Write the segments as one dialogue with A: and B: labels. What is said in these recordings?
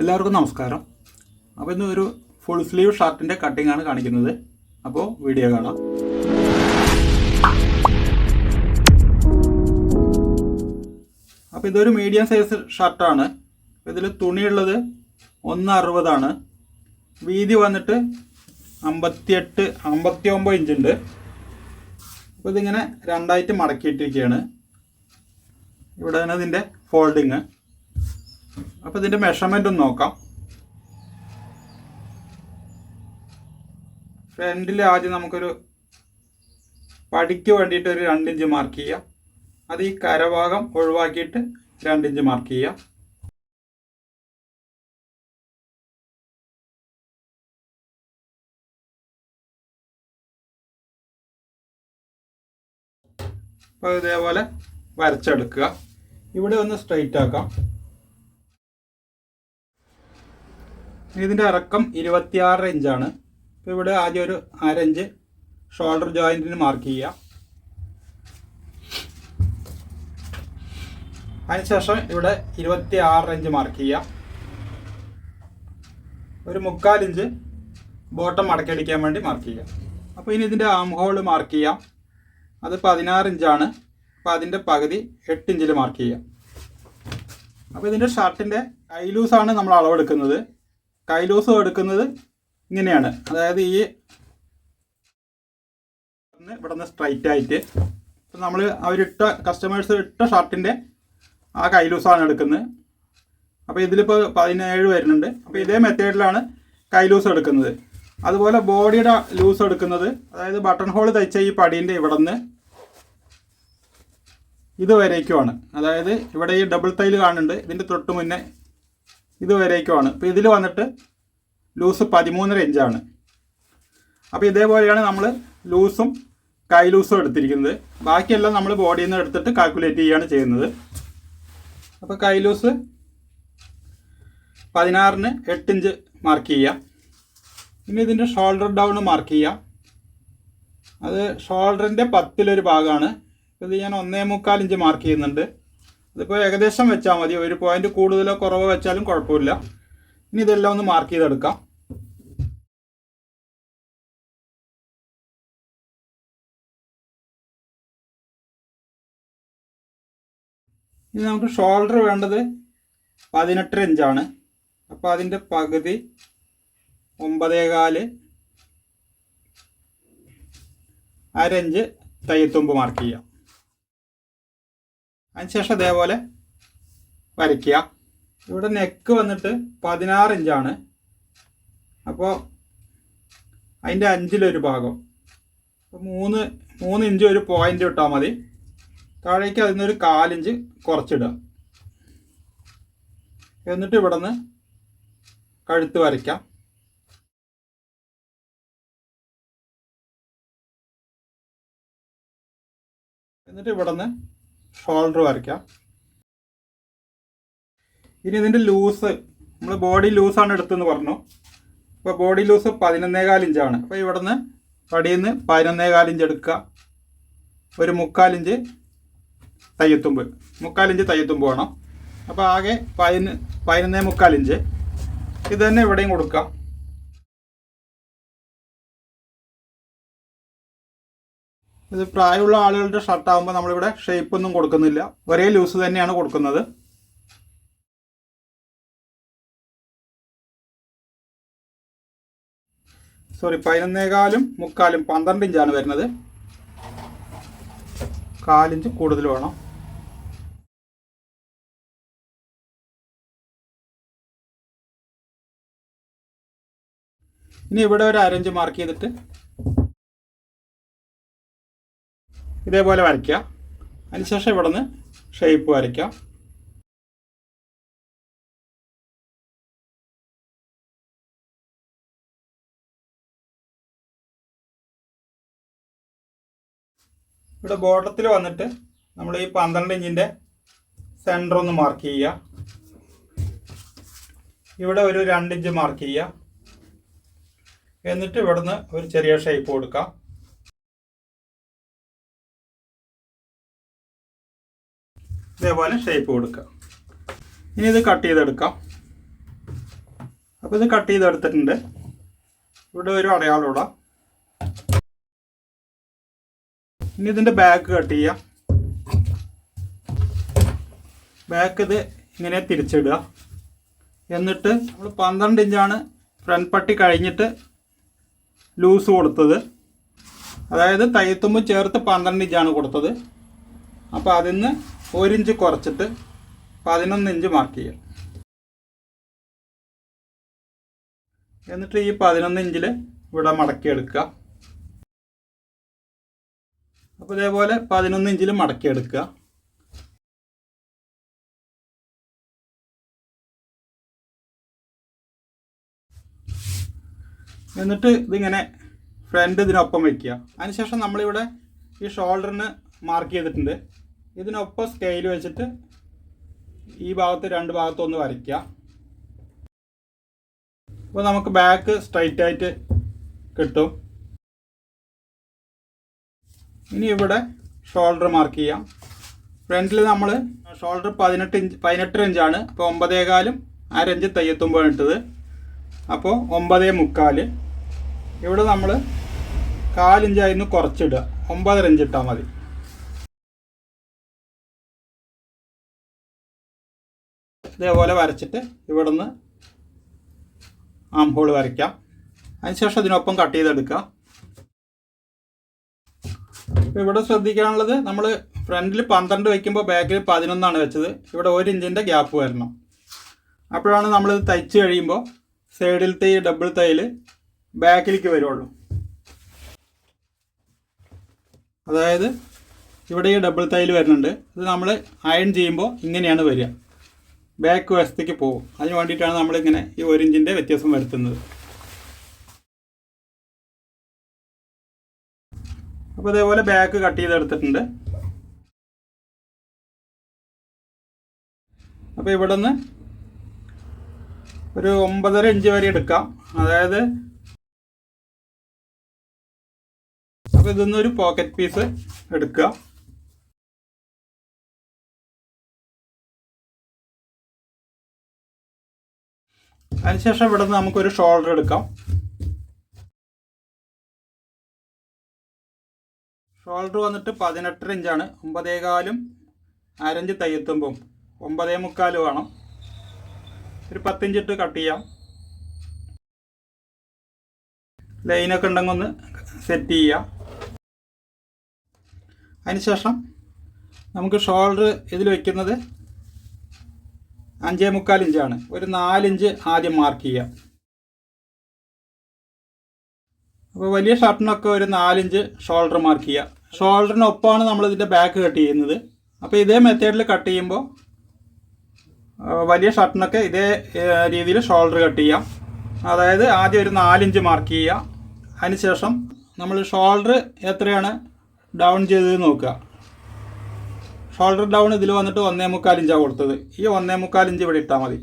A: എല്ലാവർക്കും നമസ്കാരം. അപ്പോൾ ഇന്ന് ഒരു ഫുൾ സ്ലീവ് ഷർട്ടിൻ്റെ കട്ടിംഗ് ആണ് കാണിക്കുന്നത്. അപ്പോൾ വീഡിയോ കാണാം. അപ്പോൾ ഇതൊരു മീഡിയം സൈസ് ഷർട്ടാണ്. ഇതിൽ തുണിയുള്ളത് 1,60 വീതി വന്നിട്ട് 59 ഇഞ്ചുണ്ട്. അപ്പോൾ ഇതിങ്ങനെ രണ്ടായിട്ട് മടക്കിയിട്ടിരിക്കുകയാണ്. ഇവിടെയാണ് ഇതിൻ്റെ ഫോൾഡിങ്. അപ്പോൾ ഇതിൻ്റെ മെഷർമെൻ്റ് ഒന്ന് നോക്കാം. ഫ്രണ്ടിൽ ആദ്യം നമുക്കൊരു പടിക്ക് വേണ്ടിയിട്ട് ഒരു 2 ഇഞ്ച് മാർക്ക് ചെയ്യാം. അത് ഈ കരഭാഗം ഒഴിവാക്കിയിട്ട് 2 ഇഞ്ച് മാർക്ക് ചെയ്യാം. അപ്പോൾ ഇതേപോലെ വരച്ചെടുക്കുക. ഇവിടെ ഒന്ന് സ്ട്രെയിറ്റ് ആക്കാം. ഇതിൻ്റെ ഇറക്കം 26 ഇഞ്ചാണ്. അപ്പോൾ ഇവിടെ ആദ്യം ഒരു 1/2 ഇഞ്ച് ഷോൾഡർ ജോയിൻറ്റിന് മാർക്ക് ചെയ്യുക. അതിനുശേഷം ഇവിടെ 26 ഇഞ്ച് മാർക്ക് ചെയ്യുക. ഒരു 3/4 ഇഞ്ച് ബോട്ടം മടക്കിയടിക്കാൻ വേണ്ടി മാർക്ക് ചെയ്യുക. അപ്പോൾ ഇനി ഇതിൻ്റെ ആം ഹോൾ മാർക്ക് ചെയ്യാം. അത് 16 ഇഞ്ചാണ്. അപ്പോൾ അതിൻ്റെ പകുതി 8 ഇഞ്ചിൽ മാർക്ക് ചെയ്യാം. അപ്പോൾ ഇതിൻ്റെ ഷർട്ടിൻ്റെ കൈ ലൂസാണ് നമ്മൾ അളവെടുക്കുന്നത്. കൈ ലൂസ് എടുക്കുന്നത് ഇങ്ങനെയാണ്. അതായത് ഈ ഇവിടെ നിന്ന് സ്ട്രൈറ്റ് ആയിട്ട് ഇപ്പം നമ്മൾ കസ്റ്റമേഴ്സ് ഇട്ട ഷർട്ടിൻ്റെ ആ കൈ ലൂസാണ് എടുക്കുന്നത്. അപ്പോൾ ഇതിലിപ്പോൾ 17 വരുന്നുണ്ട്. അപ്പോൾ ഇതേ മെത്തേഡിലാണ് കൈ ലൂസ് എടുക്കുന്നത്. അതുപോലെ ബോഡിയുടെ ലൂസ് എടുക്കുന്നത്, അതായത് ബട്ടൺ ഹോൾ തയ്ച്ച ഈ പടീൻ്റെ ഇവിടെ നിന്ന് ഇതുവരേക്കുമാണ്. അതായത് ഇവിടെ ഈ ഡബിൾ തൈൽ കാണുന്നുണ്ട്, ഇതിൻ്റെ തൊട്ട് മുന്നേ ഇതുവരേക്കുമാണ്. അപ്പോൾ ഇതിൽ വന്നിട്ട് ലൂസ് 13.5 ഇഞ്ചാണ്. അപ്പോൾ ഇതേപോലെയാണ് നമ്മൾ ലൂസും കൈ ലൂസും എടുത്തിരിക്കുന്നത്. ബാക്കിയെല്ലാം നമ്മൾ ബോഡിയിൽ നിന്ന് എടുത്തിട്ട് കാൽക്കുലേറ്റ് ചെയ്യുകയാണ് ചെയ്യുന്നത്. അപ്പോൾ കൈ ലൂസ് 16-ന് 8 ഇഞ്ച് മാർക്ക് ചെയ്യാം. ഇനി ഇതിൻ്റെ ഷോൾഡർ ഡൗൺ മാർക്ക് ചെയ്യാം. അത് ഷോൾഡറിൻ്റെ 10-ലൊരു ഭാഗമാണ്. ഇത് ഞാൻ 1.25 ഇഞ്ച് മാർക്ക് ചെയ്യുന്നുണ്ട്. അതിപ്പോൾ ഏകദേശം വെച്ചാൽ മതി. ഒരു പോയിന്റ് കൂടുതലോ കുറവോ വെച്ചാലും കുഴപ്പമില്ല. ഇനി ഇതെല്ലാം ഒന്ന് മാർക്ക് ചെയ്തെടുക്കാം. ഇനി നമുക്ക് ഷോൾഡർ വേണ്ടത് 18 ഇഞ്ചാണ്. അപ്പോൾ അതിൻ്റെ പകുതി 9.25 1/2 ഇഞ്ച് തയ്യത്തുമ്പ് മാർക്ക് ചെയ്യാം. അതിനുശേഷം ഇതേപോലെ വരയ്ക്കുക. ഇവിടെ നെക്ക് വന്നിട്ട് 16 ഇഞ്ചാണ്. അപ്പോൾ അതിൻ്റെ 5-ലൊരു ഭാഗം, അപ്പോൾ 3 ഇഞ്ച് ഒരു പോയിൻ്റ് ഇട്ടാൽ മതി. താഴേക്ക് അതിൽ നിന്നൊരു 1/4 ഇഞ്ച് കുറച്ചിടുക. എന്നിട്ട് ഇവിടെ നിന്ന് കഴുത്ത് വരയ്ക്കാം. എന്നിട്ട് ഇവിടെ നിന്ന് ഷോൾഡർ വരയ്ക്കാം. ഇനി ഇതിൻ്റെ ലൂസ്, നമ്മൾ ബോഡി ലൂസാണ് എടുത്തെന്ന് പറഞ്ഞു. അപ്പോൾ ബോഡി ലൂസ് 11.25 ഇഞ്ചാണ്. അപ്പോൾ ഇവിടെ നിന്ന് പടിയിൽ നിന്ന് 11.25 ഇഞ്ച് എടുക്കുക. ഒരു 3/4 ഇഞ്ച് തയ്യത്തുമ്പ്, 3/4 ഇഞ്ച് തയ്യത്തുമ്പ് വേണം. അപ്പോൾ ആകെ 11.25 ഇഞ്ച്. ഇത് തന്നെ ഇവിടെയും കൊടുക്കാം. ഇത് പ്രായമുള്ള ആളുകളുടെ ഷർട്ടാകുമ്പോൾ നമ്മളിവിടെ ഷേപ്പൊന്നും കൊടുക്കുന്നില്ല, ഒരേ ലൂസ് തന്നെയാണ് കൊടുക്കുന്നത്. സോറി, 11.25-ഉം 3/4-ഉം 12 ഇഞ്ചാണ് വരുന്നത്. 1/4 ഇഞ്ച് കൂടുതൽ വേണം. ഇനി ഇവിടെ ഒരു 1/2 ഇഞ്ച് മാർക്ക് ചെയ്തിട്ട് ഇതേപോലെ വരയ്ക്കുക. അതിനുശേഷം ഇവിടെ നിന്ന് ഷേപ്പ് വരയ്ക്കാം. ഇവിടെ ബോട്ടത്തിൽ വന്നിട്ട് നമ്മൾ ഈ 12 ഇഞ്ചിൻ്റെ സെൻറ്റർ ഒന്ന് മാർക്ക് ചെയ്യുക. ഇവിടെ ഒരു 2 ഇഞ്ച് മാർക്ക് ചെയ്യുക. എന്നിട്ട് ഇവിടുന്ന് ഒരു ചെറിയ ഷേപ്പ് കൊടുക്കാം. ഇതേപോലെ ഷേപ്പ് കൊടുക്കുക. ഇനി ഇത് കട്ട് ചെയ്തെടുക്കാം. അപ്പോൾ ഇത് കട്ട് ചെയ്തെടുത്തിട്ടുണ്ട്. ഇവിടെ ഒരു അടയാളം ഇടാം. ഇനി ഇതിൻ്റെ ബാക്ക് കട്ട് ചെയ്യാം. ബാക്ക് ഇത് ഇങ്ങനെ തിരിച്ചിടുക. എന്നിട്ട് നമ്മൾ 12 ഇഞ്ചാണ് ഫ്രണ്ട് പട്ടി കഴിഞ്ഞിട്ട് ലൂസ് കൊടുത്തത്. അതായത് തയ്യത്തുമ്പോൾ ചേർത്ത് 12 ഇഞ്ചാണ് കൊടുത്തത്. അപ്പോൾ അതിൽ നിന്ന് 1 ഇഞ്ച് കുറച്ചിട്ട് 11 ഇഞ്ച് മാർക്ക് ചെയ്യാം. എന്നിട്ട് ഈ 11 ഇഞ്ചിൽ ഇവിടെ മടക്കിയെടുക്കുക. അപ്പോൾ ഇതേപോലെ 11 ഇഞ്ചിൽ മടക്കിയെടുക്കുക. എന്നിട്ട് ഇതിങ്ങനെ ഫ്രണ്ട് ഇതിനൊപ്പം വയ്ക്കുക. അതിനുശേഷം നമ്മളിവിടെ ഈ ഷോൾഡറിന് മാർക്ക് ചെയ്തിട്ടുണ്ട്. ഇതിനൊപ്പം സ്കെയിൽ വെച്ചിട്ട് ഈ ഭാഗത്ത് 2 ഭാഗത്തും ഒന്ന് വരയ്ക്കുക. അപ്പോൾ നമുക്ക് ബാക്ക് സ്ട്രൈറ്റ് ആയിട്ട് കിട്ടും. ഇനി ഇവിടെ ഷോൾഡർ മാർക്ക് ചെയ്യാം. ഫ്രണ്ടിൽ നമ്മൾ ഷോൾഡർ 18 ഇഞ്ചാണ്. അപ്പോൾ 9.25 1/2 ഇഞ്ച് തയ്യത്തുമ്പോൾ ഇട്ടത്. അപ്പോൾ 9.25. ഇവിടെ നമ്മൾ 1/4 ഇഞ്ചായിരുന്നു കുറച്ചിടുക. 9.5 ഇഞ്ച് ഇട്ടാൽ മതി. ഇതേപോലെ വരച്ചിട്ട് ഇവിടെ നിന്ന് ആം ഹോൾ വരയ്ക്കാം. അതിനുശേഷം ഇതിനൊപ്പം കട്ട് ചെയ്തെടുക്കുക. ഇപ്പോൾ ഇവിടെ ശ്രദ്ധിക്കാനുള്ളത്, നമ്മൾ ഫ്രണ്ടിൽ 12 വയ്ക്കുമ്പോൾ ബാക്കിൽ 11 വെച്ചത്. ഇവിടെ 1 ഇഞ്ചിൻ്റെ ഗ്യാപ്പ് വരണം. അപ്പോഴാണ് നമ്മളിത് തയ്ച്ച് കഴിയുമ്പോൾ സൈഡിലത്തെ ഈ ഡബിൾ തയ്യൽ ബാക്കിലേക്ക് വരുള്ളൂ. അതായത് ഇവിടെ ഈ ഡബിൾ തയ്യൽ വരുന്നുണ്ട്. ഇത് നമ്മൾ അയൺ ചെയ്യുമ്പോൾ ഇങ്ങനെയാണ് വരിക, ബാക്ക് വശത്തേക്ക് പോകും. അതിന് വേണ്ടിയിട്ടാണ് നമ്മളിങ്ങനെ ഈ 1 ഇഞ്ചിൻ്റെ വ്യത്യാസം വരുത്തുന്നത്. അപ്പോൾ ഇതേപോലെ ബാക്ക് കട്ട് ചെയ്തെടുത്തിട്ടുണ്ട്. അപ്പോൾ ഇവിടെ നിന്ന് ഒരു 9.5 ഇഞ്ച് വരെ എടുക്കാം. അതായത് അപ്പോൾ ഇതൊന്നൊരു പോക്കറ്റ് പീസ് എടുക്കുക. അതിനുശേഷം ഇവിടെ നിന്ന് നമുക്കൊരു ഷോൾഡർ എടുക്കാം. ഷോൾഡർ വന്നിട്ട് 18 ഇഞ്ചാണ്. 9.25 1/2 ഇഞ്ച് തയ്യത്തുമ്പം 9.25 വേണം. ഒരു 10 ഇഞ്ച് ഇട്ട് കട്ട് ചെയ്യാം. ലൈനൊക്കെ ഉണ്ടെങ്കിൽ ഒന്ന് സെറ്റ് ചെയ്യാം. അതിനുശേഷം നമുക്ക് ഷോൾഡർ ഇതിൽ വയ്ക്കുന്നത് 5.25 ഇഞ്ചാണ്. ഒരു 4 ഇഞ്ച് ആദ്യം മാർക്ക് ചെയ്യാം. അപ്പോൾ വലിയ ഷർട്ടിനൊക്കെ ഒരു 4 ഇഞ്ച് ഷോൾഡർ മാർക്ക് ചെയ്യുക. ഷോൾഡറിനൊപ്പമാണ് നമ്മളിതിൻ്റെ ബാക്ക് കട്ട് ചെയ്യുന്നത്. അപ്പോൾ ഇതേ മെത്തേഡിൽ കട്ട് ചെയ്യുമ്പോൾ വലിയ ഷർട്ടിനൊക്കെ ഇതേ രീതിയിൽ ഷോൾഡർ കട്ട് ചെയ്യാം. അതായത് ആദ്യം ഒരു 4 ഇഞ്ച് മാർക്ക് ചെയ്യുക. അതിനുശേഷം നമ്മൾ ഷോൾഡർ എത്രയാണ് ഡൗൺ ചെയ്തത് നോക്കുക. ഷോൾഡർ ഡൗൺ ഇതിൽ വന്നിട്ട് 1.25 ഇഞ്ചാണ് കൊടുത്തത്. ഈ 1.25 ഇഞ്ച് ഇവിടെ ഇട്ടാൽ മതി.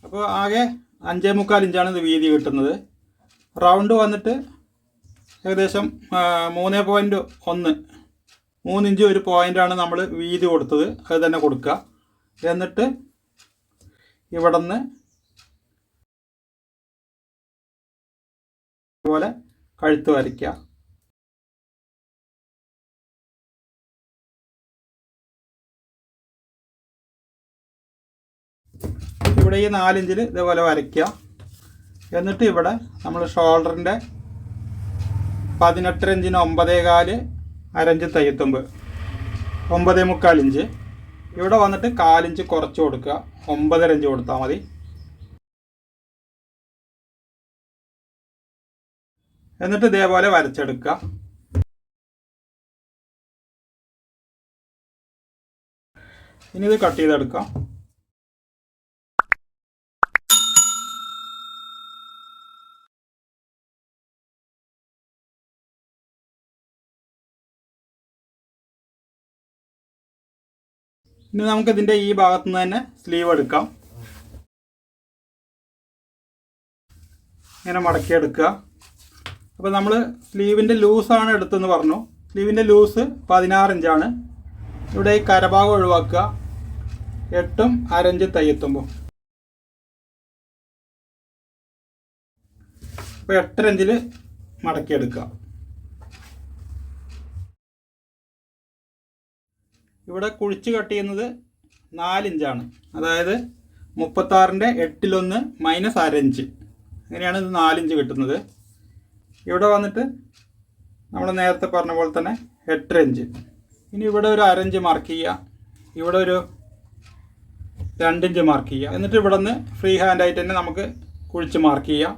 A: അപ്പോൾ ആകെ 5.25 ഇഞ്ചാണ് ഇത് വീതി കിട്ടുന്നത്. റൗണ്ട് വന്നിട്ട് ഏകദേശം 3.1 3 ഇഞ്ച് ഒരു പോയിൻ്റാണ് നമ്മൾ വീതി കൊടുത്തത്. അത് തന്നെ കൊടുക്കുക. എന്നിട്ട് ഇവിടെ നിന്ന് പോലെ കഴുത്ത് വരയ്ക്കുക. ഇവിടെ ഈ 4 ഇഞ്ചിൽ ഇതേപോലെ വരയ്ക്കുക. എന്നിട്ട് ഇവിടെ നമ്മൾ ഷോൾഡറിൻ്റെ 18 ഇഞ്ചിന് 9.25 1/2 ഇഞ്ച് തയ്യത്തുമ്പ് 9.25 ഇഞ്ച്. ഇവിടെ വന്നിട്ട് 4 ഇഞ്ച് കുറച്ച് കൊടുക്കുക. 9.5 ഇഞ്ച് കൊടുത്താൽ മതി. എന്നിട്ട് ഇതേപോലെ വരച്ചെടുക്കുക. ഇനി ഇത് കട്ട് ചെയ്തെടുക്കാം. ഇനി നമുക്കിതിൻ്റെ ഈ ഭാഗത്തു നിന്ന് തന്നെ സ്ലീവ് എടുക്കാം. ഇങ്ങനെ മടക്കിയെടുക്കുക. അപ്പോൾ നമ്മൾ സ്ലീവിൻ്റെ ലൂസാണ് എടുത്തെന്ന് പറഞ്ഞു. സ്ലീവിൻ്റെ ലൂസ് 16 ഇഞ്ചാണ്. ഇവിടെ ഈ കരഭാഗം ഒഴിവാക്കുക. 8 1/2 ഇഞ്ച് തയ്യത്തുമ്പോൾ അപ്പോൾ 8 ഇഞ്ചിൽ മടക്കിയെടുക്കുക. ഇവിടെ കുഴിച്ച് കട്ട് ചെയ്യുന്നത് 4 ഇഞ്ചാണ്. അതായത് 36ൻ്റെ 8 മൈനസ് അര ഇഞ്ച്. അങ്ങനെയാണ് ഇത് 4 ഇഞ്ച് കിട്ടുന്നത്. ഇവിടെ വന്നിട്ട് നമ്മൾ നേരത്തെ പറഞ്ഞ പോലെ തന്നെ 8 ഇഞ്ച്. ഇനി ഇവിടെ ഒരു അര ഇഞ്ച് മാർക്ക് ചെയ്യുക, ഇവിടെ ഒരു 2 ഇഞ്ച് മാർക്ക് ചെയ്യുക. എന്നിട്ട് ഇവിടെ നിന്ന് ഫ്രീ ഹാൻഡായിട്ട് തന്നെ നമുക്ക് കുഴിച്ച് മാർക്ക് ചെയ്യാം.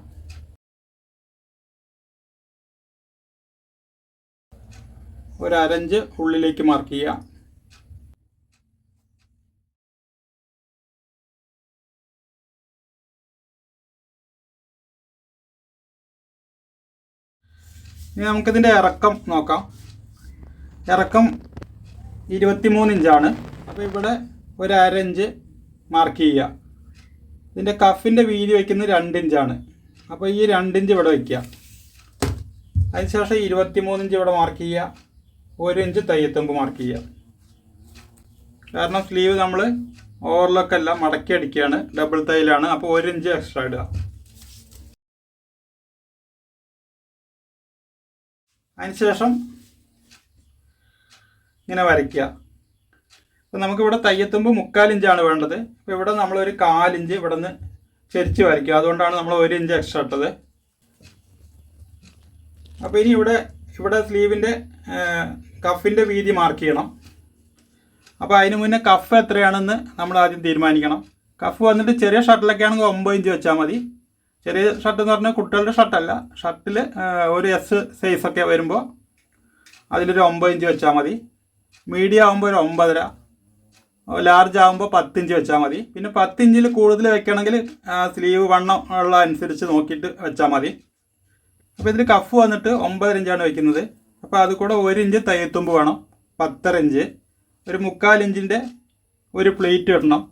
A: ഒരു അര ഇഞ്ച് ഉള്ളിലേക്ക് മാർക്ക് ചെയ്യുക. ഇനി നമുക്കിതിൻ്റെ ഇറക്കം നോക്കാം. ഇറക്കം 23 ഇഞ്ചാണ്. അപ്പോൾ ഇവിടെ ഒരു അര ഇഞ്ച് മാർക്ക് ചെയ്യുക. ഇതിൻ്റെ കഫിൻ്റെ വീതി വയ്ക്കുന്നത് 2 ഇഞ്ചാണ്. അപ്പോൾ ഈ 2 ഇഞ്ച് ഇവിടെ വയ്ക്കുക. അതിനുശേഷം 23 ഇഞ്ച് ഇവിടെ മാർക്ക് ചെയ്യുക. 1 ഇഞ്ച് തയ്യത്തുമ്പ് മാർക്ക് ചെയ്യുക. കാരണം സ്ലീവ് നമ്മൾ ഓവർലോക്കല്ല, മടക്കി അടിക്കുകയാണ്, ഡബിൾ തയ്യലാണ്. അപ്പോൾ 1 ഇഞ്ച് എക്സ്ട്രാ ഇടുക. അതിനുശേഷം ഇങ്ങനെ വരയ്ക്കുക. അപ്പോൾ നമുക്കിവിടെ തയ്യത്തുമ്പ് 3/4 ഇഞ്ചാണ് വേണ്ടത്. അപ്പോൾ ഇവിടെ നമ്മളൊരു 1/4 ഇഞ്ച് ഇവിടെ നിന്ന് ചെരിച്ച് വരയ്ക്കുക. അതുകൊണ്ടാണ് നമ്മൾ 1 ഇഞ്ച് എക്സ്ട്രാ ഇട്ടത്. അപ്പോൾ ഇനി ഇവിടെ സ്ലീവിൻ്റെ കഫിൻ്റെ വീതി മാർക്ക് ചെയ്യണം. അപ്പോൾ അതിന് മുന്നേ കഫ് എത്രയാണെന്ന് നമ്മൾ ആദ്യം തീരുമാനിക്കണം. കഫ് വന്നിട്ട് ചെറിയ ഷർട്ടിലൊക്കെ ആണെങ്കിൽ 9 ഇഞ്ച് വെച്ചാൽ മതി. ചെറിയ ഷർട്ട് എന്ന് പറഞ്ഞാൽ കുട്ടികളുടെ ഷർട്ടല്ല. ഷർട്ടിൽ ഒരു എസ് സൈസൊക്കെ വരുമ്പോൾ അതിലൊരു 9 ഇഞ്ച് വെച്ചാൽ മതി. മീഡിയം ആകുമ്പോൾ ഒരു 9.5, ലാർജ് ആകുമ്പോൾ 10 ഇഞ്ച് വെച്ചാൽ മതി. പിന്നെ 10 ഇഞ്ചിൽ കൂടുതൽ വെക്കണമെങ്കിൽ സ്ലീവ് വണ്ണം ഉള്ള അനുസരിച്ച് നോക്കിയിട്ട് വെച്ചാൽ മതി. അപ്പോൾ ഇതിൽ കഫ് വന്നിട്ട് 9.5 ഇഞ്ചാണ് വെക്കുന്നത്. അപ്പോൾ അത് കൂടെ 1 ഇഞ്ച് തയ്യത്തുമ്പ് വേണം, 10.5 ഇഞ്ച്. ഒരു 3/4 ഇഞ്ചിൻ്റെ ഒരു പ്ലേറ്റ് ഇടണം.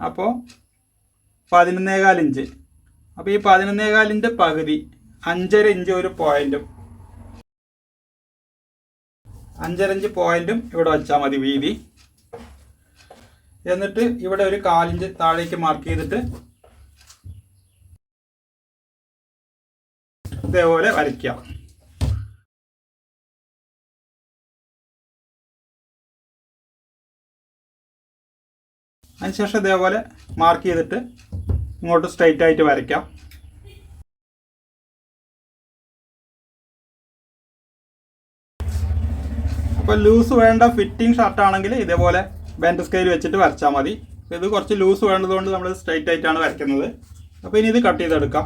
A: അപ്പോൾ 11.25 ഇഞ്ച്. അപ്പോൾ ഈ 11.25 പകുതി 5.5 ഇഞ്ച് ഒരു പോയിൻറ്റും 5.5 ഇഞ്ച് പോയിൻറ്റും ഇവിടെ വെച്ചാൽ മതി വീതി. എന്നിട്ട് ഇവിടെ ഒരു 1/4 ഇഞ്ച് താഴേക്ക് മാർക്ക് ചെയ്തിട്ട് ഇതേപോലെ വരയ്ക്കാം. അതിനുശേഷം ഇതേപോലെ മാർക്ക് ചെയ്തിട്ട് ഇങ്ങോട്ട് സ്ട്രൈറ്റ് ആയിട്ട് വരയ്ക്കാം. അപ്പോൾ ലൂസ് വേണ്ട ഫിറ്റിംഗ് ഷർട്ടാണെങ്കിൽ ഇതേപോലെ ബെൻഡ് സ്കെയിൽ വെച്ചിട്ട് വരച്ചാൽ മതി. ഇത് കുറച്ച് ലൂസ് വേണ്ടതുകൊണ്ട് നമ്മൾ സ്ട്രൈറ്റ് ആയിട്ടാണ് വരയ്ക്കുന്നത്. അപ്പോൾ ഇനി ഇത് കട്ട് ചെയ്തെടുക്കാം.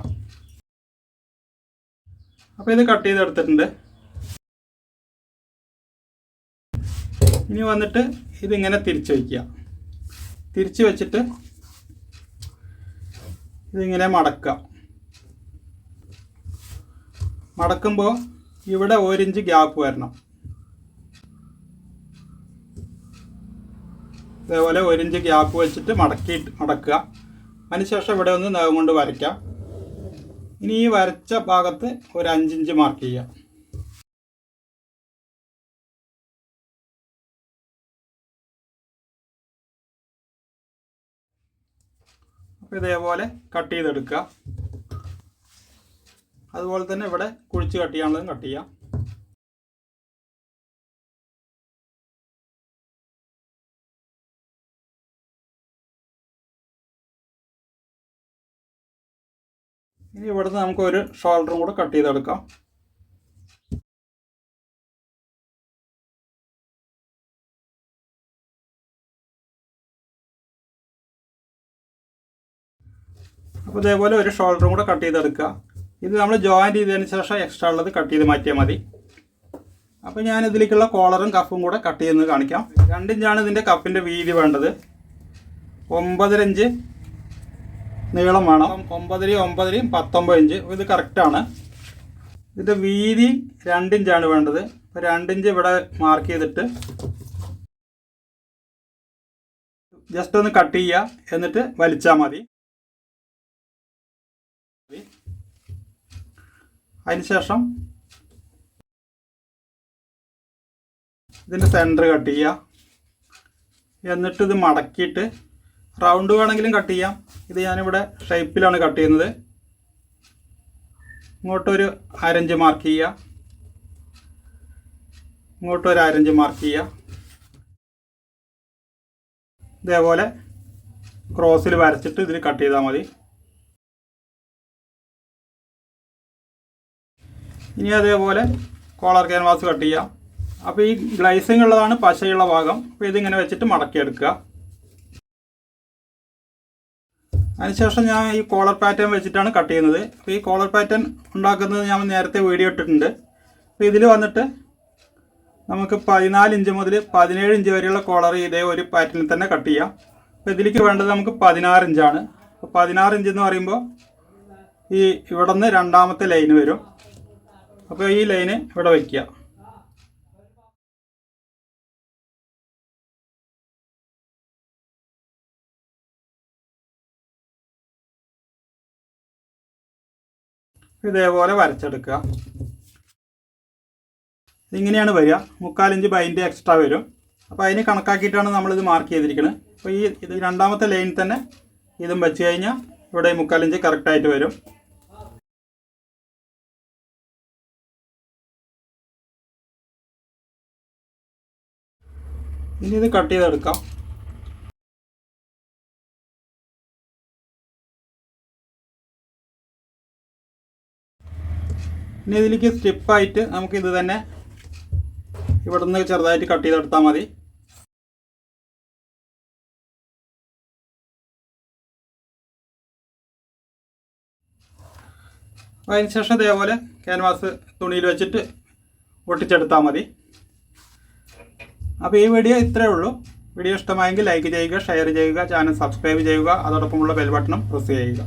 A: അപ്പോൾ ഇത് കട്ട് ചെയ്തെടുത്തിട്ടുണ്ട്. ഇനി വന്നിട്ട് ഇതിങ്ങനെ തിരിച്ച് വയ്ക്കുക. തിരിച്ച് വെച്ചിട്ട് ഇതിങ്ങനെ മടക്കുക. മടക്കുമ്പോൾ ഇവിടെ 1 ഇഞ്ച് ഗ്യാപ്പ് വരണം. ഇതേപോലെ 1 ഇഞ്ച് ഗ്യാപ്പ് വെച്ചിട്ട് മടക്കുക. അതിനുശേഷം ഇവിടെ ഒന്ന് നഖം കൊണ്ട് വരയ്ക്കാം. ഇനി ഈ വരച്ച ഭാഗത്ത് ഒരു 5 ഇഞ്ച് മാർക്ക് ചെയ്യാം. അപ്പോൾ ഇതേപോലെ കട്ട് ചെയ്തെടുക്കുക. അതുപോലെ തന്നെ ഇവിടെ കുഴിച്ച് കട്ട് ചെയ്യാനുള്ളതും കട്ട് ചെയ്യാം. ഇനി ഇവിടുന്ന് നമുക്ക് ഒരു ഷോൾഡറും കൂടെ കട്ട് ചെയ്തെടുക്കാം. അപ്പോൾ ഇതേപോലെ ഒരു ഷോൾഡറും കൂടെ കട്ട് ചെയ്തെടുക്കുക. ഇത് നമ്മൾ ജോയിൻറ്റ് ചെയ്തതിന് ശേഷം എക്സ്ട്രാ ഉള്ളത് കട്ട് ചെയ്ത് മാറ്റിയാൽ മതി. അപ്പോൾ ഞാൻ ഇതിലേക്കുള്ള കോളറും കഫും കൂടെ കട്ട് ചെയ്യുന്നത് കാണിക്കാം. 2 ഇഞ്ചാണ് ഇതിൻ്റെ കഫിൻ്റെ വീതി വേണ്ടത്. 9.5 ഇഞ്ച് നീളം വേണം. 9.5 19 ഇഞ്ച്. ഇത് കറക്റ്റാണ്. ഇതിൻ്റെ വീതി 2 ഇഞ്ചാണ് വേണ്ടത്. അപ്പോൾ 2 ഇഞ്ച് ഇവിടെ മാർക്ക് ചെയ്തിട്ട് ജസ്റ്റ് ഒന്ന് കട്ട് ചെയ്യുക. എന്നിട്ട് വലിച്ചാൽ മതി. അതിനുശേഷം ഇതിൻ്റെ സെൻറ്റർ കട്ട് ചെയ്യുക. എന്നിട്ട് ഇത് മടക്കിയിട്ട് റൗണ്ട് വേണമെങ്കിലും കട്ട് ചെയ്യാം. ഇത് ഞാനിവിടെ ഷേപ്പിലാണ് കട്ട് ചെയ്യുന്നത്. ഇങ്ങോട്ടൊരു അരഞ്ച് മാർക്ക് ചെയ്യുക, ഇങ്ങോട്ടൊരു അരഞ്ച് മാർക്ക് ചെയ്യുക. ഇതേപോലെ ക്രോസിൽ വരച്ചിട്ട് ഇതിൽ കട്ട് ചെയ്താൽ മതി. ഇനി അതേപോലെ കോളർ ക്യാൻവാസ് കട്ട് ചെയ്യാം. അപ്പോൾ ഈ ഗ്ലൈസിങ് ഉള്ളതാണ് പശയുള്ള ഭാഗം. അപ്പോൾ ഇതിങ്ങനെ വെച്ചിട്ട് മടക്കിയെടുക്കുക. അതിനുശേഷം ഞാൻ ഈ കോളർ പാറ്റേൺ വെച്ചിട്ടാണ് കട്ട് ചെയ്യുന്നത്. അപ്പോൾ ഈ കോളർ പാറ്റേൺ ഉണ്ടാക്കുന്നത് ഞാൻ നേരത്തെ വീഡിയോ ഇട്ടിട്ടുണ്ട്. അപ്പോൾ ഇതിൽ വന്നിട്ട് നമുക്ക് 14 ഇഞ്ച് മുതൽ 17 ഇഞ്ച് വരെയുള്ള കോളർ ഇതേ ഒരു പാറ്റേണിൽ തന്നെ കട്ട് ചെയ്യാം. അപ്പോൾ ഇതിലേക്ക് വേണ്ടത് നമുക്ക് 16 ഇഞ്ചാണ്. അപ്പോൾ 16 ഇഞ്ച് എന്ന് പറയുമ്പോൾ ഈ ഇവിടെ നിന്ന് രണ്ടാമത്തെ ലൈന് വരും. അപ്പോൾ ഈ ലൈന് ഇവിടെ വയ്ക്കുക. ഇതേപോലെ വരച്ചെടുക്കുക. ഇങ്ങനെയാണ് വരിക. 3/4 ഇഞ്ച് ബൈൻഡ് എക്സ്ട്രാ വരും. അപ്പോൾ അതിന് കണക്കാക്കിയിട്ടാണ് നമ്മളിത് മാർക്ക് ചെയ്തിരിക്കുന്നത്. അപ്പോൾ ഇത് രണ്ടാമത്തെ ലൈനിൽ തന്നെ ഇതും വെച്ച് കഴിഞ്ഞാൽ ഇവിടെ 3/4 ഇഞ്ച് കറക്റ്റായിട്ട് വരും. ഇനി ഇത് കട്ട് ചെയ്തെടുക്കാം. ഇനി ഇതിലേക്ക് സ്റ്റിപ്പായിട്ട് നമുക്ക് ഇത് തന്നെ ഇവിടെ നിന്ന് ചെറുതായിട്ട് കട്ട് ചെയ്തെടുത്താൽ മതി. അതിനുശേഷം ഇതേപോലെ ക്യാൻവാസ് തുണിയിൽ വെച്ചിട്ട് ഒട്ടിച്ചെടുത്താൽ മതി. അപ്പോൾ ഈ വീഡിയോ ഇത്രയേ ഉള്ളൂ. വീഡിയോ ഇഷ്ടമായെങ്കിൽ ലൈക്ക് ചെയ്യുക, ഷെയർ ചെയ്യുക, ചാനൽ സബ്സ്ക്രൈബ് ചെയ്യുക, അതോടൊപ്പമുള്ള ബെൽ ബട്ടണും പ്രസ് ചെയ്യുക.